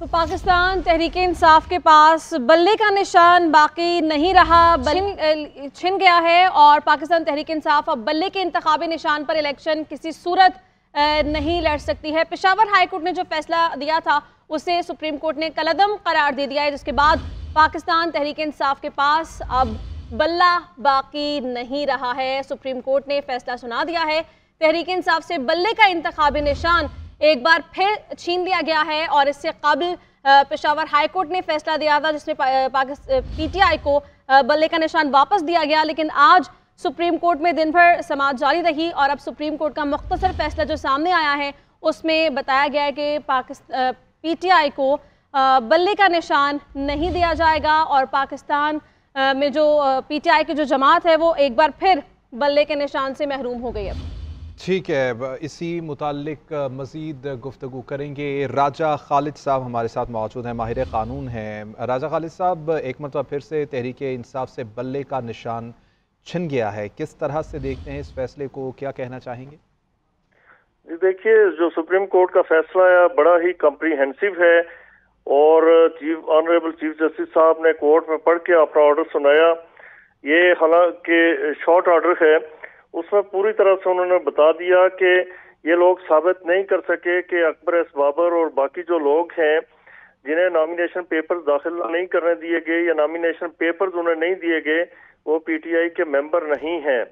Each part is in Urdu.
تو پاکستان تحریک انصاف کے پاس بلے کا نشان باقی نہیں رہا، چھن گیا ہے اور پاکستان تحریک انصاف اب بلے کے انتخابی نشان پر الیکشن کسی صورت نہیں لڑ سکتی ہے۔ پشاور ہائی کورٹ نے جو فیصلہ دیا تھا اسے سپریم کورٹ نے کالعدم قرار دے دیا ہے، جس کے بعد پاکستان تحریک انصاف کے پاس اب بلہ باقی نہیں رہا ہے۔ سپریم کورٹ نے فیصلہ سنا دیا ہے، تحریک انصاف سے بلے کا انتخابی نشان ایک بار پھر چھین لیا گیا ہے، اور اس سے قبل پشاور ہائی کورٹ نے فیصلہ دیا تھا جس میں پی ٹی آئی کو بلے کا نشان واپس دیا گیا، لیکن آج سپریم کورٹ میں دن بھر سماعت جاری رہی اور اب سپریم کورٹ کا مختصر فیصلہ جو سامنے آیا ہے اس میں بتایا گیا ہے کہ پی ٹی آئی کو بلے کا نشان نہیں دیا جائے گا، اور پاکستان میں جو پی ٹی آئی کی جو جماعت ہے وہ ایک بار پھر بلے کے نشان سے محروم ہو گئی ہے۔ ٹھیک ہے، اسی متعلق مزید گفتگو کریں گے۔ راجہ خالد صاحب ہمارے ساتھ موجود ہیں، ماہر قانون ہیں۔ راجہ خالد صاحب، ایک مرتبہ پھر سے تحریک انصاف سے بلے کا نشان چھن گیا ہے، کس طرح سے دیکھتے ہیں اس فیصلے کو، کیا کہنا چاہیں گے؟ دیکھیے، جو سپریم کورٹ کا فیصلہ ہے بڑا ہی کمپریہنسو ہے، اور آنریبل چیف جسٹس صاحب نے کورٹ میں پڑھ کے اپنا آرڈر سنایا۔ یہ حالانکہ شارٹ آرڈر ہے، اس میں پوری طرح سے انہوں نے بتا دیا کہ یہ لوگ ثابت نہیں کر سکے کہ اکبر ایس بابر اور باقی جو لوگ ہیں جنہیں نامینیشن پیپرز داخل نہیں کرنے دیے گئے یا نامینیشن پیپرز انہیں نہیں دیے گئے، وہ پی ٹی آئی کے ممبر نہیں ہیں۔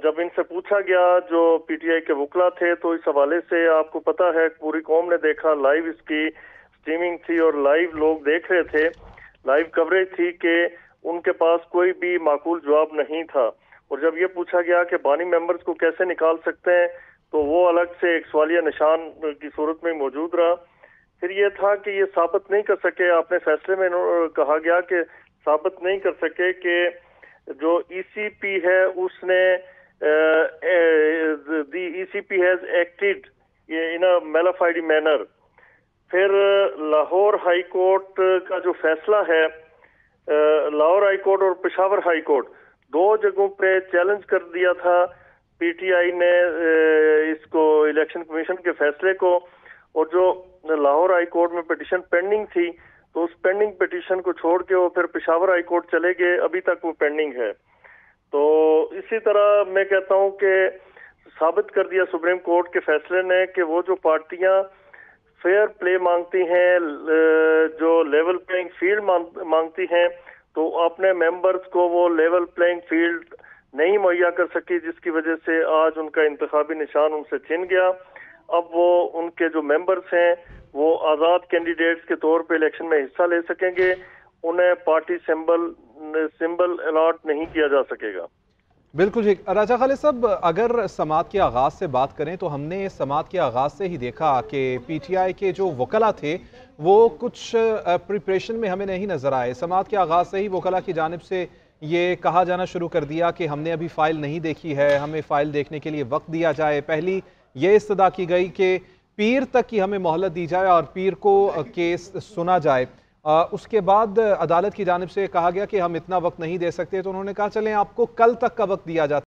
جب ان سے پوچھا گیا جو پی ٹی آئی کے وکلا تھے تو اس حوالے سے آپ کو پتا ہے پوری قوم نے دیکھا، لائیو اس کی سٹریمنگ تھی اور لائیو لوگ دیکھ رہے تھے، لائیو کوریج تھی کہ ان کے پاس کوئی بھی معقول جواب نہیں تھا۔ اور جب یہ پوچھا گیا کہ بانی ممبرز کو کیسے نکال سکتے ہیں تو وہ الگ سے ایک سوالیہ نشان کی صورت میں موجود رہا۔ پھر یہ تھا کہ یہ ثابت نہیں کر سکے، آپ نے فیصلے میں کہا گیا کہ ثابت نہیں کر سکے کہ جو ای سی پی ہے اس نے the E C P has acted in a mala fide manner. پھر لاہور ہائی کورٹ کا جو فیصلہ ہے، لاہور ہائی کورٹ اور پشاور ہائی کورٹ دو جگہوں پہ چیلنج کر دیا تھا پی ٹی آئی نے اس کو، الیکشن کمیشن کے فیصلے کو، اور جو لاہور ہائی کورٹ میں پٹیشن پینڈنگ تھی تو اس پینڈنگ پٹیشن کو چھوڑ کے وہ پھر پشاور ہائی کورٹ چلے گئے، ابھی تک وہ پینڈنگ ہے۔ تو اسی طرح میں کہتا ہوں کہ ثابت کر دیا سپریم کورٹ کے فیصلے نے کہ وہ جو پارٹیاں فیئر پلے مانگتی ہیں، جو لیول پلینگ فیلڈ مانگتی ہیں، تو اپنے ممبرز کو وہ لیول پلینگ فیلڈ نہیں مہیا کر سکی، جس کی وجہ سے آج ان کا انتخابی نشان ان سے چھن گیا۔ اب وہ ان کے جو ممبرز ہیں وہ آزاد کینڈیڈیٹس کے طور پہ الیکشن میں حصہ لے سکیں گے، انہیں پارٹی سمبل الاٹ نہیں کیا جا سکے گا۔ بالکل ٹھیک۔ راجہ خالد صاحب، اگر سماعت کے آغاز سے بات کریں تو ہم نے سماعت کے آغاز سے ہی دیکھا کہ پی ٹی آئی کے جو وکلا تھے وہ کچھ پریپریشن میں ہمیں نہیں نظر آئے۔ سماعت کے آغاز سے ہی وکلا کی جانب سے یہ کہا جانا شروع کر دیا کہ ہم نے ابھی فائل نہیں دیکھی ہے، ہمیں فائل دیکھنے کے لیے وقت دیا جائے۔ پہلی یہ استدعا کی گئی کہ پیر تک کی ہمیں مہلت دی جائے اور پیر کو کیس سنا جائے۔ اس کے بعد عدالت کی جانب سے کہا گیا کہ ہم اتنا وقت نہیں دے سکتے، تو انہوں نے کہا چلیں آپ کو کل تک کا وقت دیا جاتا ہے۔